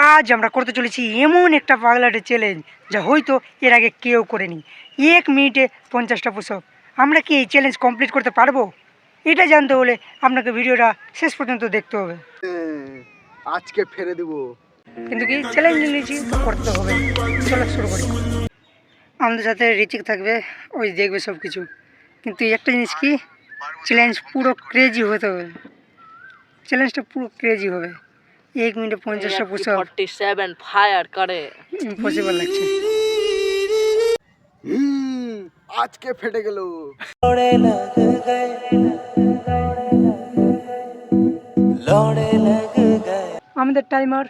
আজ আমরা করতে চলেছি এমন একটা পাগলাটে চ্যালেঞ্জ যা হয়তো এর আগে কেউ করেনি। 1 মিনিটে 50টা পুশআপ। আমরা কি এই চ্যালেঞ্জ কমপ্লিট করতে পারবো? এটা জানতে হলে আপনাকে ভিডিওটা শেষ পর্যন্ত দেখতে হবে। আজকে ফেলে দেব, কিন্তু কি চ্যালেঞ্জ নিয়েছি তো করতে হবে। চলো শুরু করি। আমাদের সাথে রিচিক থাকবে, ওই দেখবে সব কিছু। কিন্তু একটা জিনিস কি, চ্যালেঞ্জ পুরো ক্রেজি হতে হবে। চ্যালেঞ্জটা পুরো ক্রেজি হবে। 1 মিনিটে 50টা পুশআপ 47 ফায়ার করে ইম্পসিবল লাগছে। আজকে ফেটে গেল। আমাদের টাইমার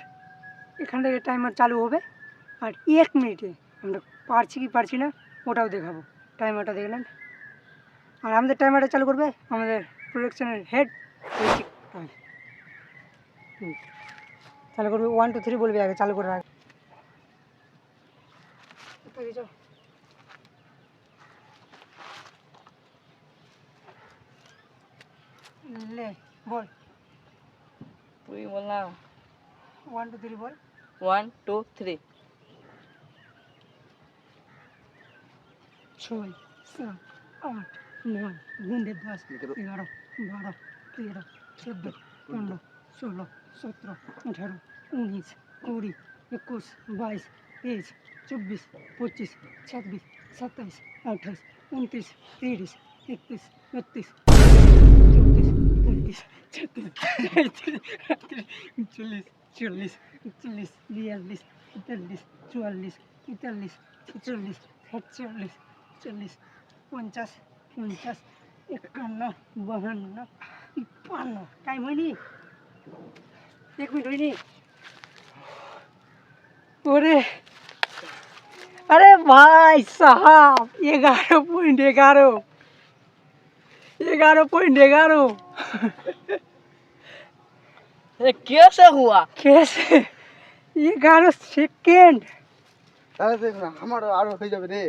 এখান থেকে টাইমার চালু হবে, আর 1 মিনিটে আমরা পারছি কি পারছি না ওটাও দেখাবো। টাইমারটা দেখলেন, আর আমাদের টাইমারটা চালু করবে আমাদের প্রোডাকশনের হেড। চালু করবে 1 2 3 বলবে, আগে চালু করে রাখ। লে বল, তুই বল না। 1 2 3 বল। 1 2 3 6 7 8 9 গুণে 10 11 12 13 14 15 16 17 18 19 20 21 22 23 24 25 26 27 28 29 30 31 32 33 34 35 40 40 41 42 43 44 45 46 47 40 50 50 51 52 53। টাইম হয়নি, 1 মিনিট হয়নি। ওরে আরে ভাই সাহাব, 11.11 11.11 ये कैसे हुआ? कैसे 11 সেকেন্ড। তাহলে দেখ না, আমার আরো হয়ে যাবে রে।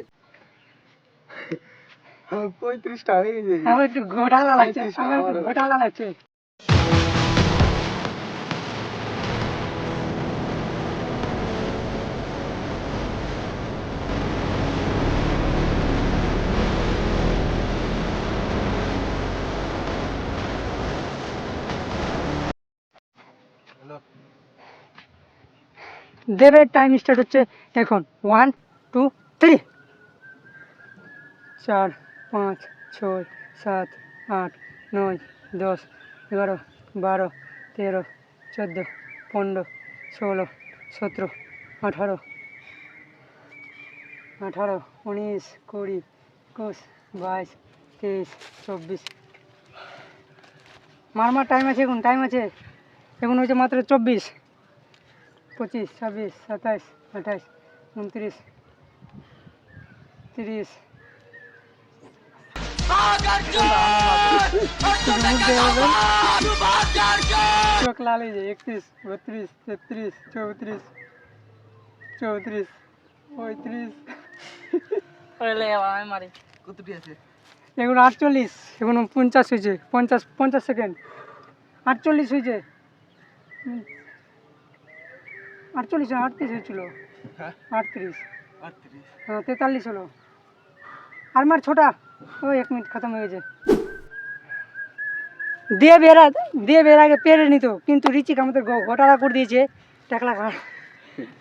35টা হয়ে গেছে। আমার একটু ঘোটালা লাগছে, আমার একটু ঘোটালা লাগছে। দেবের টাইম স্টার্ট হচ্ছে এখন। 1 2 3 4 5 6 7 8 9 10 11 12 13 14 15 16 17 18 18 19 20 21 22 23 24। মারমার টাইম আছে, এখন টাইম আছে, এখন হয়েছে মাত্র 24 25 26 27 28 29 30। চোখ লাল হয়ে যায়। 31 32 33 34 34 35। अरे ले भाई मारी কতটি আছে? এখন 48, এখন 50 হয়েছে। 50 সেকেন্ড। 48 হয়েছে। 48 না 38 হয়েছিল। 38 হ্যাঁ 43 হলো। আর মার ছোটা। ওই 1 মিনিট খতম হয়ে গেছে। দেব এর আগে পেরে নিত, কিন্তু রিচিক আমাদের ঘোটালা করে দিয়েছে। টাকলা খা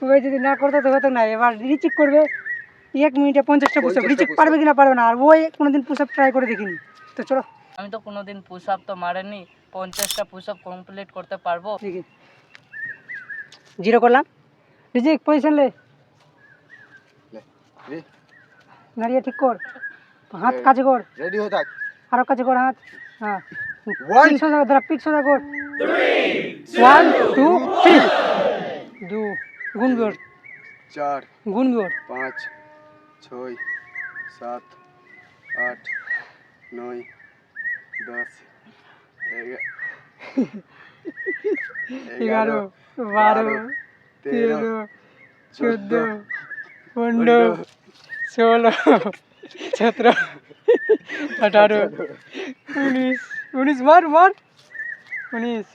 ওই যদি না করতো তো হতো না। এবার রিচিক করবে 1 মিনিটে 50টা পুশআপ। রিচিক পারবে কিনা পারবে না, আর ওই কোনোদিন পুশআপ ট্রাই করে দেখিনি। তো চলো, আমি তো কোনোদিন পুশ আপ তো মারেনি, 50টা পুশ আপ কমপ্লিট করতে পারবো। দেখি 0 করলাম। রিচিক পজিশন লে, দাঁড়িয়ে ঠিক কর, হাত কাছে কর, রেডি হয়ে থাক। আরো কাছে কর হাত। হ্যাঁ 1 পিক সোজা কর। 1 2 3 2 গুণ বিয়োগ 4 গুণ বিয়োগ 5 6 7 8 9 10 11 12 13 14 15 16 17 18 19 19 মার 19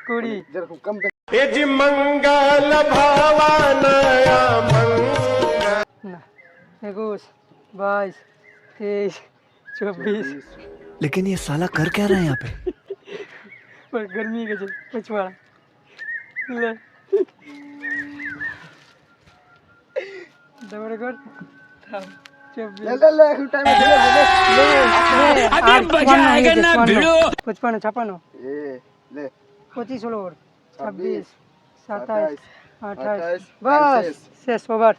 20 যেরকম কম না 21 22 23 24 लेकिन ये साला कर क्या रहा है यहाँ पे? पर गर्मी के चल पछवाड़ा ले दबड़ कर थाम 24 ले এখন টাইমে খেলে अबे मजा आएगा ना भिड़ो 55 56 এ লে 25 হলো ওর 26 27 27 28 বাস শেষ ওভার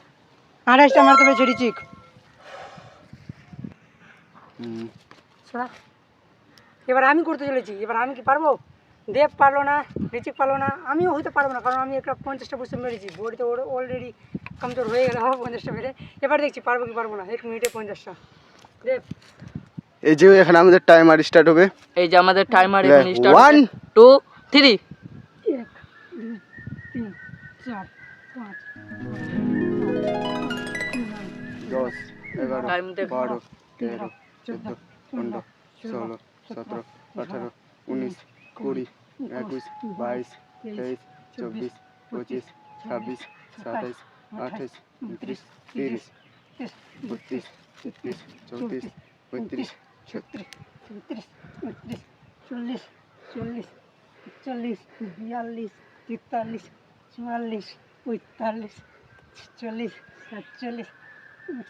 28টা মারতে পেরেছে রিচিক শোনা এবার আমি করতে চলেছি এবার আমি কি পারবো দেব পারলো না রিচিক পারলো না আমিও হয়তো পারবো না কারণ আমি একটা 50টা পুষে মেরেছি বডিতে অলরেডি কমজোর হয়ে গেল 50টা মেরে এবার দেখছি পারবো কি পারবো না 1 মিনিটে 50টা দেব এই যে এখন আমাদের টাইমার স্টার্ট হবে এই যে আমাদের টাইমার এখানে স্টার্ট 1 2 3 1 2 3 4 5 10 11 টাইম দেখ 12 13 14 15 16 17 18 19 20 21 22 23 24 25 26 27 28 29 30 32 33 34 35 36 37 38 39 40 41 42 43 44 45 46 47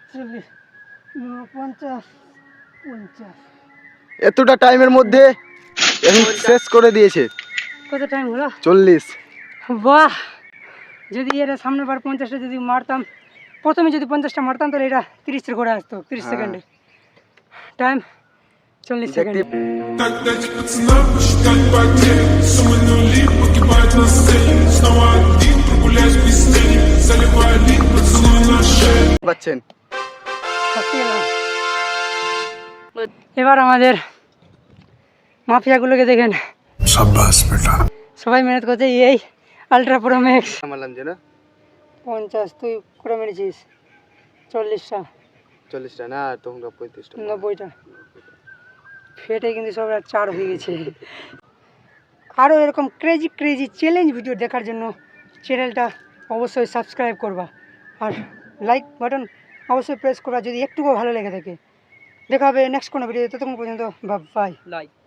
48 49 50 এতটা টাইমের মধ্যে এখন শেষ করে দিয়েছে কত টাইম হলো 40 বাহ যদি এর সামনে বার 50টা যদি মারতাম প্রথমে যদি 50টা মারতাম তাহলে এটা 30 এর করে আসতো 30 সেকেন্ডে টাইম 40 সেকেন্ড Так дать пацана посчитать потери. Суммы нули погибают на сцене. Снова один прогуляюсь без тени. Заливаю лик, поцелуй на шее. পাচ্ছেন এবার আমাদের মাফিয়াগুলোকে দেখেন शाबाश बेटा। সবাই মেহনত করছে এই আলট্রা প্রো ম্যাক্স মারলাম যে না 50 তুই করে মেরেছিস 40টা 40টা না তখন 35টা 90টা ফেটে কিন্তু সব আর 4 হয়ে গেছে আরও এরকম ক্রেজি চ্যালেঞ্জ ভিডিও দেখার জন্য চ্যানেলটা অবশ্যই সাবস্ক্রাইব করবা আর লাইক বাটন অবশ্যই প্রেস করবা যদি একটুকু ভালো লেগে থাকে দেখা হবে নেক্সট কোনো ভিডিও ততক্ষণ পর্যন্ত বাই লাইক